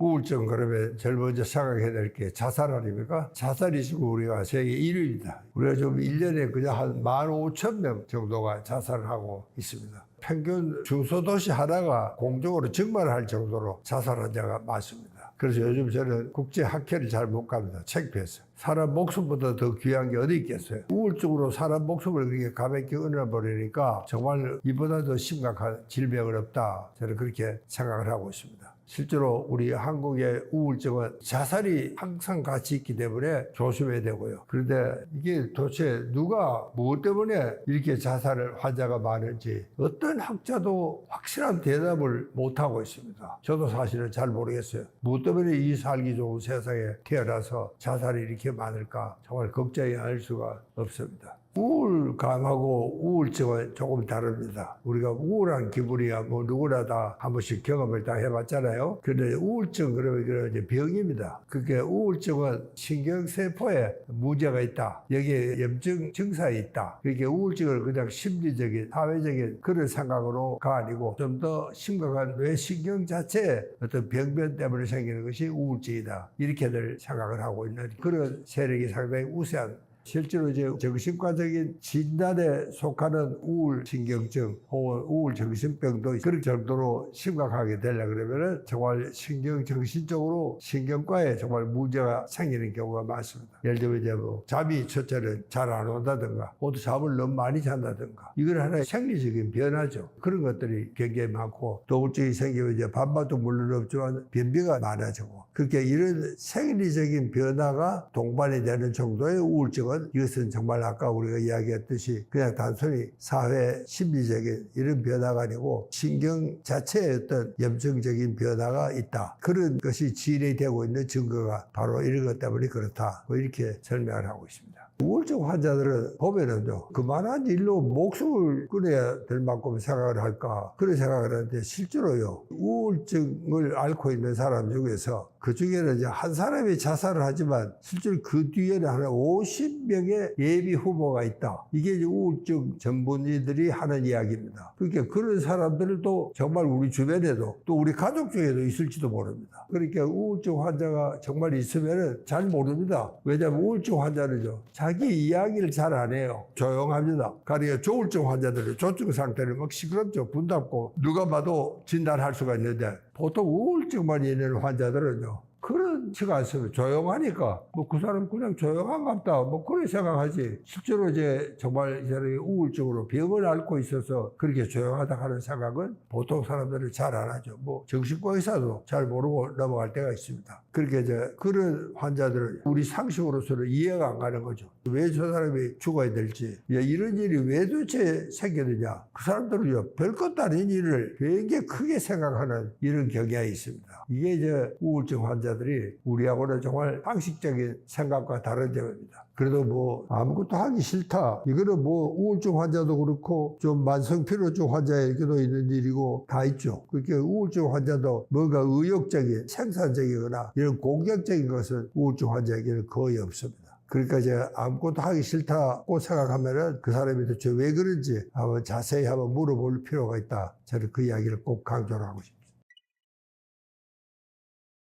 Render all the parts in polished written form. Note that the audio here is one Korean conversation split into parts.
우울증 그러면 제일 먼저 생각해야 될 게 자살 아닙니까? 자살이 지금 우리가 세계 1위입니다. 우리가 좀 1년에 그냥 한 15,000명 정도가 자살을 하고 있습니다. 평균 중소도시 하나가 공적으로 증발할 정도로 자살 환자가 많습니다. 그래서 요즘 저는 국제 학회를 잘 못 갑니다. 창피해서. 사람 목숨보다 더 귀한 게 어디 있겠어요. 우울증으로 사람 목숨을 그렇게 가볍게 끊어버리니까 정말 이보다 더 심각한 질병은 없다. 저는 그렇게 생각을 하고 있습니다. 실제로 우리 한국의 우울증은 자살이 항상 같이 있기 때문에 조심해야 되고요. 그런데 이게 도대체 누가 무엇 때문에 이렇게 자살을 환자가 많은지 어떤 학자도 확실한 대답을 못하고 있습니다. 저도 사실은 잘 모르겠어요. 무엇 때문에 이 살기 좋은 세상에 태어나서 자살이 이렇게 많을까 정말 걱정이 할 수가 없습니다. 우울감하고 우울증은 조금 다릅니다. 우리가 우울한 기분이야 뭐 누구나 다 한 번씩 경험을 다 해봤잖아요. 그런데 우울증 그러면 이제 병입니다. 그게 우울증은 신경세포에 문제가 있다. 여기에 염증 증상이 있다. 그게 우울증을 그냥 심리적인 사회적인 그런 생각으로가 아니고 좀 더 심각한 뇌신경 자체의 어떤 병변 때문에 생기는 것이 우울증이다. 이렇게들 생각을 하고 있는 그런 세력이 상당히 우세한 실제로 이제 정신과적인 진단에 속하는 우울신경증 혹은 우울정신병도 그럴 정도로 심각하게 되려고 그러면은 정말 신경정신적으로 신경과에 정말 문제가 생기는 경우가 많습니다. 예를 들면 이제 뭐 잠이 첫째는 잘 안 온다든가 모두 잠을 너무 많이 잔다든가 이건 하나의 생리적인 변화죠. 그런 것들이 굉장히 많고 또 우울증이 생기면 이제 반반도 물론 없지만 변비가 많아지고 그렇게 이런 생리적인 변화가 동반이 되는 정도의 우울증은 이것은 정말 아까 우리가 이야기했듯이 그냥 단순히 사회 심리적인 이런 변화가 아니고 신경 자체의 어떤 염증적인 변화가 있다. 그런 것이 진행되고 있는 증거가 바로 이런 것 때문에 그렇다. 이렇게 설명을 하고 있습니다. 우울증 환자들은 보면은요, 그만한 일로 목숨을 끊어야 될 만큼 생각을 할까 그런 생각을 하는데 실제로요, 우울증을 앓고 있는 사람 중에서 그 중에는 이제 한 사람이 자살을 하지만 실제로 그 뒤에는 한 50명의 예비 후보가 있다. 이게 이제 우울증 전문의들이 하는 이야기입니다. 그러니까 그런 사람들도 정말 우리 주변에도 또 우리 가족 중에도 있을지도 모릅니다. 그러니까 우울증 환자가 정말 있으면은 잘 모릅니다. 왜냐하면 우울증 환자는요, 자기 이야기를 잘 안 해요. 조용합니다. 그러니까 조울증 환자들은 조증 상태를 막 시끄럽죠. 분답고 누가 봐도 진단할 수가 있는데 보통 우울증만 있는 환자들은요, 그렇지가 않습니다. 조용하니까 뭐 그 사람 그냥 조용한갑다 뭐 그렇게 생각하지 실제로 이제 정말 이 사람이 우울증으로 병을 앓고 있어서 그렇게 조용하다 하는 생각은 보통 사람들은 잘 안 하죠. 뭐 정신과 의사도 잘 모르고 넘어갈 때가 있습니다. 그렇게 이제 그런 환자들은 우리 상식으로서는 이해가 안 가는 거죠. 왜 저 사람이 죽어야 될지, 이런 일이 왜 도대체 생기느냐. 그 사람들은요, 별것도 아닌 일을 굉장히 크게 생각하는 이런 경향이 있습니다. 이게 이제 우울증 환자들이 우리하고는 정말 상식적인 생각과 다른 점입니다. 그래도 뭐 아무것도 하기 싫다. 이거는 뭐 우울증 환자도 그렇고 좀 만성피로증 환자에게도 있는 일이고 다 있죠. 그렇게 우울증 환자도 뭔가 의욕적인 생산적이거나 이런 공격적인 것은 우울증 환자에게는 거의 없습니다. 그러니까 이제 아무것도 하기 싫다고 생각하면은 그 사람이 도대체 왜 그런지 한번 자세히 한번 물어볼 필요가 있다. 저는 그 이야기를 꼭 강조를 하고 싶습니다.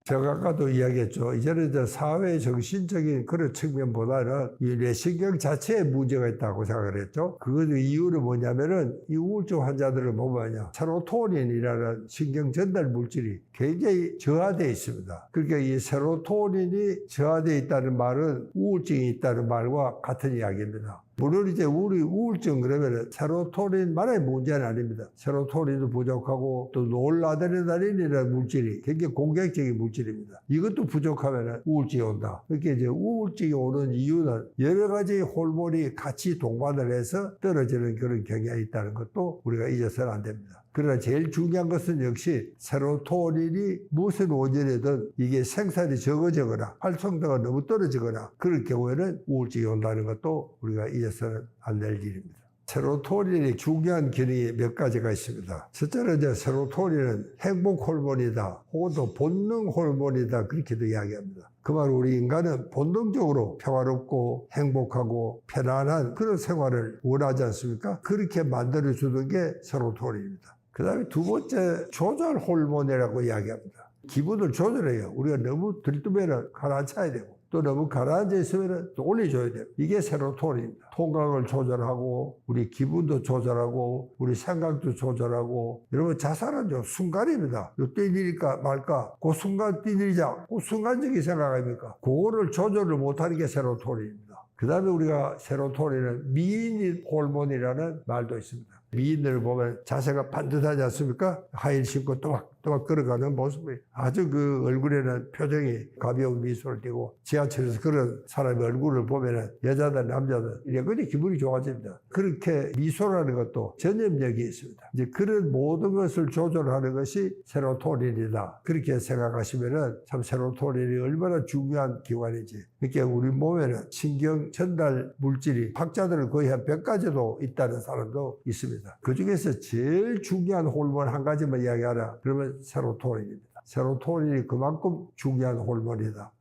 제가 아까도 이야기했죠. 이제는 이제 사회 정신적인 그런 측면보다는 이 뇌신경 자체에 문제가 있다고 생각을 했죠. 그 이유는 뭐냐면은 이 우울증 환자들을 보면요, 세로토닌이라는 신경 전달 물질이 굉장히 저하되어 있습니다. 그러니까 이 세로토닌이 저하되어 있다는 말은 우울증이 있다는 말과 같은 이야기입니다. 물론 이제 우리 우울증 그러면은 세로토닌만의 문제는 아닙니다. 세로토닌도 부족하고 또 노르아드레날린이라는 물질이 굉장히 공격적인 물질입니다. 이것도 부족하면은 우울증이 온다. 그렇게 이제 우울증이 오는 이유는 여러 가지 호르몬이 같이 동반을 해서 떨어지는 그런 경향이 있다는 것도 우리가 잊어서는 안 됩니다. 그러나 제일 중요한 것은 역시 세로토닌이 무슨 원인이든 이게 생산이 적어지거나 활성도가 너무 떨어지거나 그럴 경우에는 우울증이 온다는 것도 우리가 잊어서는 안 될 일입니다. 세로토닌이 중요한 기능이 몇 가지가 있습니다. 첫째는 이제 세로토닌은 행복 호르몬이다 혹은 또 본능 호르몬이다 그렇게도 이야기합니다. 그 말 우리 인간은 본능적으로 평화롭고 행복하고 편안한 그런 생활을 원하지 않습니까? 그렇게 만들어주는 게 세로토닌입니다. 그 다음에 두 번째 조절 호르몬이라고 이야기합니다. 기분을 조절해요. 우리가 너무 들뜨면 가라앉혀야 되고 또 너무 가라앉아 있으면 또 올려줘야 돼요. 이게 세로토닌입니다. 통각을 조절하고 우리 기분도 조절하고 우리 생각도 조절하고 여러분 자살은요 순간입니다. 뛰니까 말까 그 순간 뛰니자 그 순간적인 생각 아닙니까? 그거를 조절을 못하는 게 세로토닌입니다. 그 다음에 우리가 세로토닌은 미인 호르몬이라는 말도 있습니다. 미인들을 보면 자세가 반듯하지 않습니까? 하일 신고 또박 걸어가는 모습이 아주 그 얼굴에는 표정이 가벼운 미소를 띠고 지하철에서 그런 사람의 얼굴을 보면 여자든 남자든 이래거니 기분이 좋아집니다. 그렇게 미소라는 것도 전염력이 있습니다. 이제 그런 모든 것을 조절하는 것이 세로토닌이다. 그렇게 생각하시면은 참 세로토닌이 얼마나 중요한 기관인지. 그러니까 우리 몸에는 신경 전달 물질이 학자들은 거의 한 100가지도 있다는 사람도 있습니다. 그 중에서 제일 중요한 호르몬 한 가지만 이야기하라. 그러면 세로토닌입니다. 세로토닌이 그만큼 중요한 호르몬이다.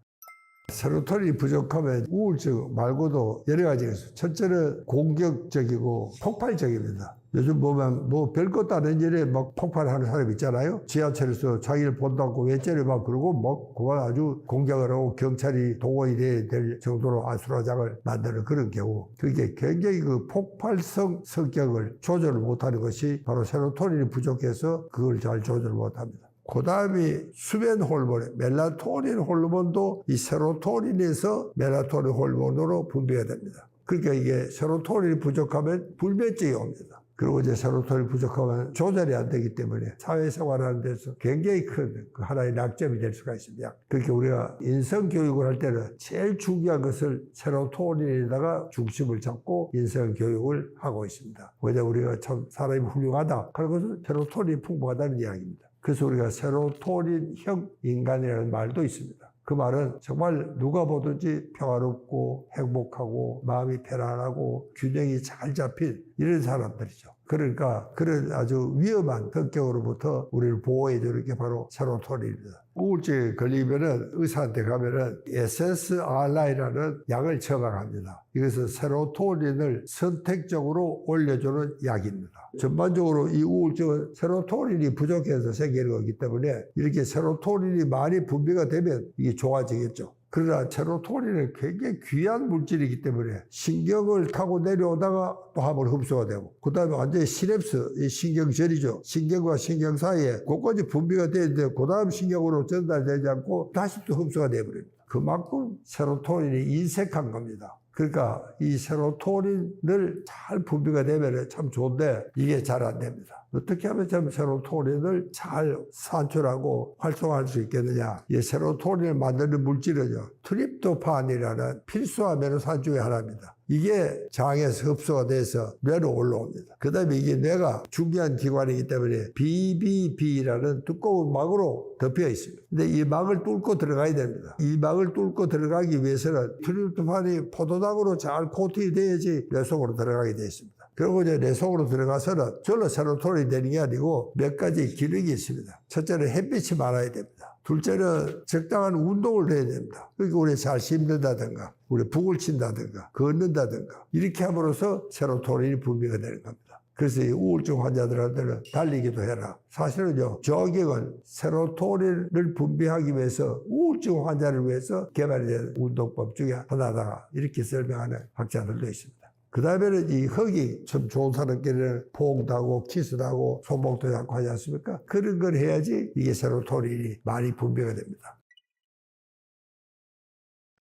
세로토닌이 부족하면 우울증 말고도 여러 가지가 있어요. 첫째는 공격적이고 폭발적입니다. 요즘 보면 뭐 별것도 아닌 일에 막 폭발하는 사람 있잖아요. 지하철에서 자기를 본다고 외제를 막 그러고 막 그거 아주 공격을 하고 경찰이 동원이 될 정도로 아수라장을 만드는 그런 경우. 그게 굉장히 그 폭발성 성격을 조절을 못하는 것이 바로 세로토닌이 부족해서 그걸 잘 조절 못합니다. 그 다음에 수면 호르몬, 멜라토닌 호르몬도 이 세로토닌에서 멜라토닌 호르몬으로 분비가 됩니다. 그러니까 이게 세로토닌이 부족하면 불면증이 옵니다. 그리고 이제 세로토닌이 부족하면 조절이 안 되기 때문에 사회생활하는 데서 굉장히 큰 하나의 낙점이 될 수가 있습니다. 그렇게 우리가 인성교육을 할 때는 제일 중요한 것을 세로토닌에다가 중심을 잡고 인성교육을 하고 있습니다. 왜냐 우리가 참 사람이 훌륭하다. 그런 것은 세로토닌이 풍부하다는 이야기입니다. 그래서 우리가 세로토닌형 인간이라는 말도 있습니다. 그 말은 정말 누가 보든지 평화롭고 행복하고 마음이 편안하고 균형이 잘 잡힌 이런 사람들이죠. 그러니까 그런 아주 위험한 성격으로부터 우리를 보호해주는 게 바로 세로토닌입니다. 우울증에 걸리면은 의사한테 가면은 SSRI라는 약을 처방합니다. 이것은 세로토닌을 선택적으로 올려주는 약입니다. 전반적으로 이 우울증은 세로토닌이 부족해서 생기는 거기 때문에 이렇게 세로토닌이 많이 분비가 되면 이게 좋아지겠죠. 그러나 세로토닌은 굉장히 귀한 물질이기 때문에 신경을 타고 내려오다가 또 한번 흡수가 되고 그 다음에 완전히 시냅스, 이 신경절이죠. 신경과 신경 사이에 그것까지 분비가 되는데 그 다음 신경으로 전달되지 않고 다시 또 흡수가 되어버립니다. 그만큼 세로토닌이 인색한 겁니다. 그러니까 이 세로토닌을 잘 분비가 되면 참 좋은데 이게 잘 안 됩니다. 어떻게 하면 참 세로토닌을 잘 산출하고 활성화할 수 있겠느냐. 이 세로토닌을 만드는 물질은요, 트립토판이라는 필수 아미노산 중에 하나입니다. 이게 장에서 흡수가 돼서 뇌로 올라옵니다. 그 다음에 이게 뇌가 중요한 기관이기 때문에 BBB라는 두꺼운 막으로 덮여 있습니다. 근데 이 막을 뚫고 들어가야 됩니다. 이 막을 뚫고 들어가기 위해서는 트립토판이 포도당으로 잘 코팅이 돼야지 뇌 속으로 들어가게 되어 있습니다. 그리고 이제 뇌 속으로 들어가서는 절로 세로토닌이 되는 게 아니고 몇 가지 기능이 있습니다. 첫째는 햇빛이 많아야 됩니다. 둘째는 적당한 운동을 해야 됩니다. 그러니까 우리 잘 씹는다든가 우리 북을 친다든가 걷는다든가 이렇게 함으로써 세로토닌이 분비가 되는 겁니다. 그래서 이 우울증 환자들한테는 달리기도 해라. 사실은요, 조깅은 세로토닌을 분비하기 위해서 우울증 환자를 위해서 개발된 운동법 중에 하나다. 이렇게 설명하는 학자들도 있습니다. 그 다음에는 이 허기, 참 좋은 사람끼리는 포옹도 하고 키스도 하고 손목도 잡고 하지 않습니까? 그런 걸 해야지 이게 세로토닌이 많이 분비가 됩니다.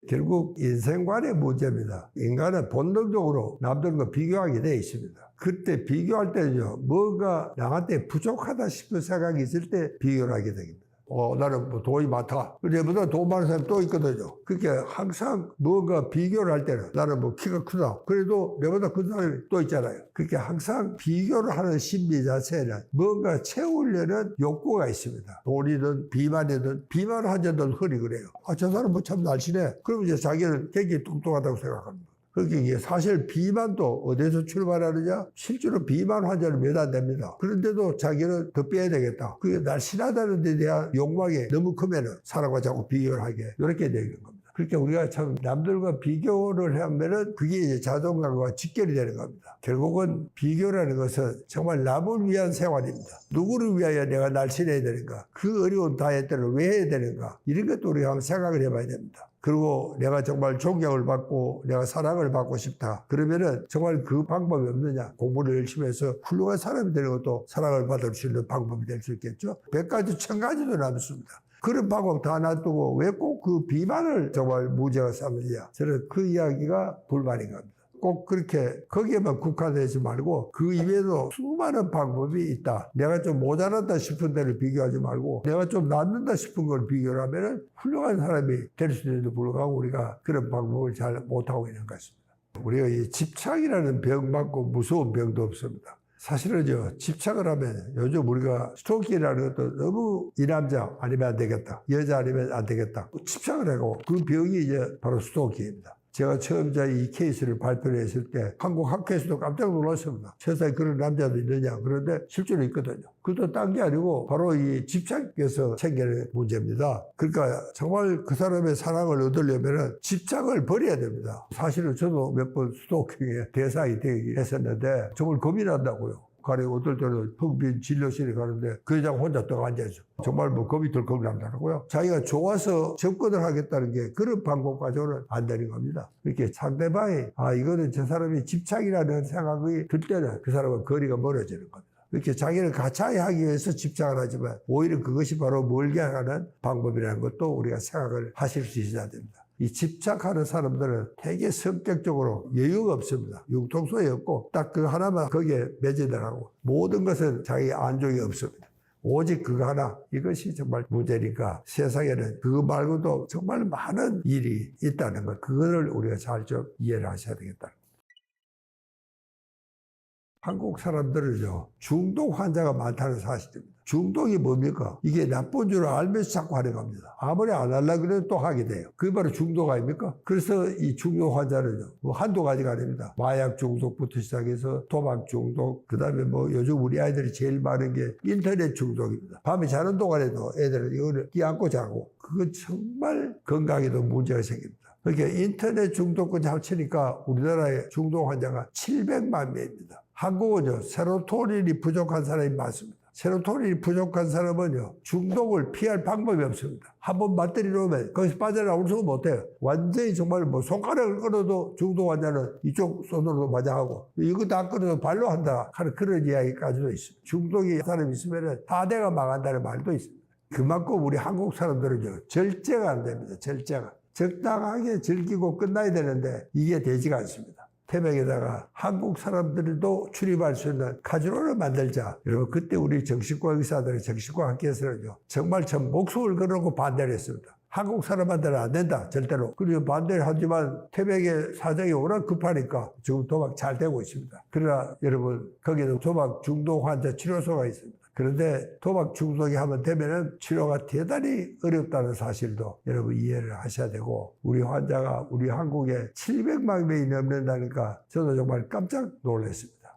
결국 인생관의 문제입니다. 인간은 본능적으로 남들과 비교하게 되어 있습니다. 그때 비교할 때는요, 뭔가 나한테 부족하다 싶은 생각이 있을 때 비교를 하게 됩니다. 나는 뭐 돈이 많다. 내보다 돈 많은 사람이 또 있거든요. 그러니까 항상 뭔가 비교를 할 때는 나는 뭐 키가 크다. 그래도 내보다 큰 사람이 또 있잖아요. 그렇게 항상 비교를 하는 심리 자체는 뭔가 채우려는 욕구가 있습니다. 돈이든 비만이든 비만 환자들 흔히 그래요. 저 사람 뭐 참 날씬해. 그러면 이제 자기는 굉장히 뚱뚱하다고 생각합니다. 그러니까 이게 사실 비만도 어디서 출발하느냐? 실제로 비만 환자는 몇 안 됩니다. 그런데도 자기는 더 빼야 되겠다. 그게 날씬하다는 데 대한 욕망이 너무 크면은 사람과 자꾸 비교를 하게 이렇게 되는 겁니다. 그러니까 우리가 참 남들과 비교를 하면은 그게 이제 자존감과 직결이 되는 겁니다. 결국은 비교라는 것은 정말 남을 위한 생활입니다. 누구를 위하여 내가 날씬해야 되는가? 그 어려운 다이어트를 왜 해야 되는가? 이런 것도 우리가 한번 생각을 해봐야 됩니다. 그리고 내가 정말 존경을 받고 내가 사랑을 받고 싶다. 그러면은 정말 그 방법이 없느냐? 공부를 열심히 해서 훌륭한 사람이 되는 것도 사랑을 받을 수 있는 방법이 될 수 있겠죠? 100가지, 1000가지도 남습니다. 그런 방법 다 놔두고 왜 꼭 그 비만을 정말 무죄가 삼느냐? 저는 그 이야기가 불만인 겁니다. 꼭 그렇게 거기에만 국한되지 말고 그 이외에도 수많은 방법이 있다. 내가 좀 모자란다 싶은 데를 비교하지 말고 내가 좀 낫는다 싶은 걸 비교를 하면 훌륭한 사람이 될 수 있는데도 불구하고 우리가 그런 방법을 잘 못하고 있는 것 같습니다. 우리가 이 집착이라는 병 맞고 무서운 병도 없습니다. 사실은요, 집착을 하면 요즘 우리가 스토킹이라는 것도 너무 이 남자 아니면 안 되겠다. 여자 아니면 안 되겠다. 집착을 하고 그 병이 이제 바로 스토킹입니다. 제가 처음 이 케이스를 발표를 했을 때 한국 학회에서도 깜짝 놀랐습니다. 세상에 그런 남자도 있느냐. 그런데 실제로 있거든요. 그것도 딴 게 아니고 바로 이 집착에서 생기는 문제입니다. 그러니까 정말 그 사람의 사랑을 얻으려면 집착을 버려야 됩니다. 사실은 저도 몇 번 스토킹의 대상이 되긴 했었는데 정말 겁이 난다고요. 가령 어떨 때는 텅빈 진료실에 가는데 그 여자가 혼자 떡 앉아있어. 정말 뭐 겁이 덜컥 난다고요. 자기가 좋아서 접근을 하겠다는 게 그런 방법 가지고는 안 되는 겁니다. 이렇게 상대방이 이거는 저 사람이 집착이라는 생각이 들 때는 그 사람은 거리가 멀어지는 겁니다. 이렇게 자기를 가차히 하기 위해서 집착을 하지만 오히려 그것이 바로 멀게 하는 방법이라는 것도 우리가 생각을 하실 수 있어야 됩니다. 이 집착하는 사람들은 되게 성격적으로 여유가 없습니다. 융통성이 없고 딱 그 하나만 거기에 매진하고 모든 것은 자기 안정이 없습니다. 오직 그거 하나, 이것이 정말 문제니까 세상에는 그거 말고도 정말 많은 일이 있다는 것, 그거를 우리가 잘 좀 이해를 하셔야 되겠다. 한국 사람들은요, 중독 환자가 많다는 사실입니다. 중독이 뭡니까? 이게 나쁜 줄 알면서 자꾸 하는 겁니다. 아무리 안 하려고 그래도 또 하게 돼요. 그게 바로 중독 아닙니까? 그래서 이 중독 환자는요, 뭐 한두 가지가 아닙니다. 마약 중독부터 시작해서 도박 중독, 그 다음에 뭐 요즘 우리 아이들이 제일 많은 게 인터넷 중독입니다. 밤에 자는 동안에도 애들은 이거를 끼안고 자고, 그건 정말 건강에도 문제가 생깁니다. 그러니까 인터넷 중독까지 합치니까 우리나라의 중독 환자가 700만 명입니다. 한국은요, 세로토닌이 부족한 사람이 많습니다. 세로토닌이 부족한 사람은요, 중독을 피할 방법이 없습니다. 한번 배터리 놓으면 거기서 빠져나올 수가 못해요. 완전히 정말 뭐 손가락을 끊어도 중독 환자는 이쪽 손으로 마장하고 이것도 안 끊어도 발로 한다 하는 그런 이야기까지도 있습니다. 중독이 사람이 있으면 다 내가 망한다는 말도 있습니다. 그만큼 우리 한국 사람들은요, 절제가 안 됩니다. 절제가. 적당하게 즐기고 끝나야 되는데 이게 되지가 않습니다. 태백에다가 한국 사람들도 출입할 수 있는 카지노를 만들자. 여러분, 그때 우리 정신과 의사들이 정신과 학회에서는요, 정말 참 목숨을 걸어놓고 반대를 했습니다. 한국 사람한테는 안 된다, 절대로. 그리고 반대를 하지만 태백의 사정이 워낙 급하니까 지금 도박 잘 되고 있습니다. 그러나 여러분, 거기는 도박 중독 환자 치료소가 있습니다. 그런데 도박 중독이 하면 되면은 치료가 대단히 어렵다는 사실도 여러분 이해를 하셔야 되고, 우리 환자가 우리 한국에 700만 명이 넘는다니까 저도 정말 깜짝 놀랐습니다.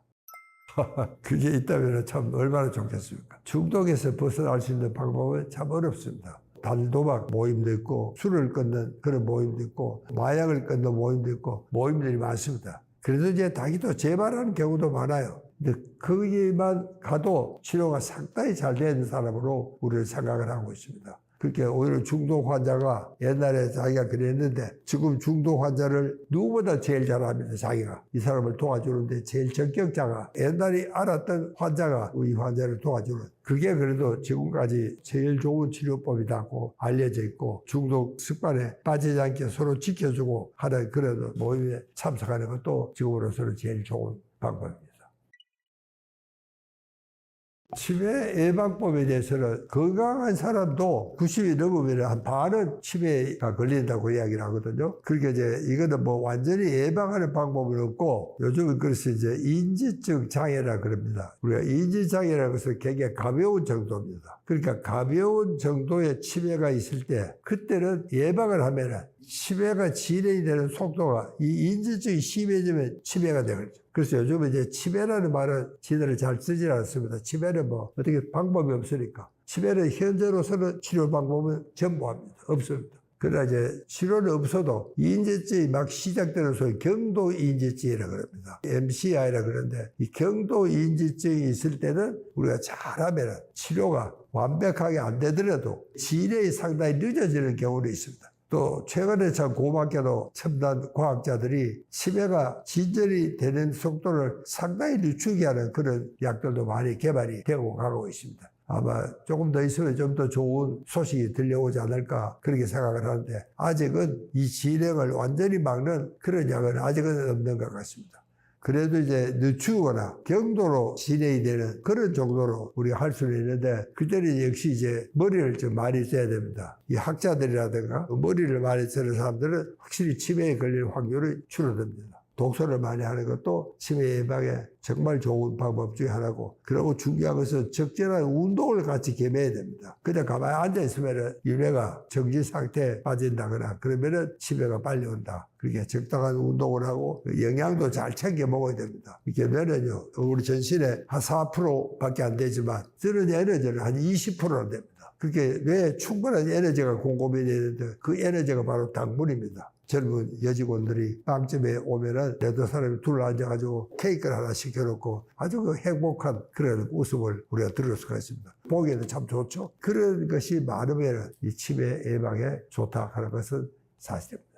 그게 있다면 참 얼마나 좋겠습니까? 중독에서 벗어날 수 있는 방법은 참 어렵습니다. 단도박 모임도 있고, 술을 끊는 그런 모임도 있고, 마약을 끊는 모임도 있고, 모임들이 많습니다. 그래도 이제 자기도 재발하는 경우도 많아요. 근데 거기만 가도 치료가 상당히 잘 되는 사람으로 우리를 생각을 하고 있습니다. 그렇게 오히려 중독 환자가 옛날에 자기가 그랬는데 지금 중독 환자를 누구보다 제일 잘합니다. 자기가 이 사람을 도와주는데 제일 전격자가, 옛날에 알았던 환자가 이 환자를 도와주는, 그게 그래도 지금까지 제일 좋은 치료법이라고 알려져 있고, 중독 습관에 빠지지 않게 서로 지켜주고 하는 그런 모임에 참석하는 것도 지금으로서는 제일 좋은 방법입니다. 치매 예방법에 대해서는 건강한 사람도 90이 넘으면 한 반은 치매가 걸린다고 이야기를 하거든요. 그러니까 이제 이거는 뭐 완전히 예방하는 방법은 없고, 요즘은 그래서 이제 인지적 장애라 그럽니다. 우리가 인지장애라는 것은 굉장히 가벼운 정도입니다. 그러니까 가벼운 정도의 치매가 있을 때 그때는 예방을 하면은 치매가 진행이 되는 속도가 이 인지증이 심해지면 치매가 되거든요. 그래서 요즘은 이제 치매라는 말은 지들을 잘 쓰지 않습니다. 치매는 뭐 어떻게 방법이 없으니까. 치매는 현재로서는 치료 방법은 전무합니다. 없습니다. 그러나 이제 치료는 없어도 인지증이 막 시작되는 소위 경도 인지증이라고 그럽니다. MCI라 그러는데 이 경도 인지증이 있을 때는 우리가 잘하면 치료가 완벽하게 안 되더라도 진행이 상당히 늦어지는 경우도 있습니다. 또 최근에 참 고맙게도 첨단 과학자들이 치매가 진전이 되는 속도를 상당히 늦추게 하는 그런 약들도 많이 개발이 되고 가고 있습니다. 아마 조금 더 있으면 좀 더 좋은 소식이 들려오지 않을까 그렇게 생각을 하는데 아직은 이 진행을 완전히 막는 그런 약은 아직은 없는 것 같습니다. 그래도 이제 늦추거나 경도로 진행이 되는 그런 정도로 우리가 할 수는 있는데 그때는 역시 이제 머리를 좀 많이 써야 됩니다. 이 학자들이라든가 머리를 많이 쓰는 사람들은 확실히 치매에 걸릴 확률이 줄어듭니다. 독서를 많이 하는 것도 치매 예방에 정말 좋은 방법 중에 하나고, 그리고 중요한 것은 적절한 운동을 같이 겸해야 됩니다. 그냥 가만히 앉아있으면 유뇌가 정지 상태에 빠진다거나 그러면은 치매가 빨리 온다. 그렇게 적당한 운동을 하고 영양도 잘 챙겨 먹어야 됩니다. 이렇게 뇌는요, 우리 전신에 한 4%밖에 안 되지만 쓰는 에너지는 한 20%는 됩니다. 그렇게 뇌에 충분한 에너지가 공급이 되는데 그 에너지가 바로 당분입니다. 젊은 여직원들이 빵집에 오면은 내도 사람이 둘러앉아가지고 케이크를 하나 시켜놓고 아주 그 행복한 그런 웃음을 우리가 들을 수가 있습니다. 보기에는 참 좋죠. 그런 것이 많으면 이 치매 예방에 좋다 하는 것은 사실입니다.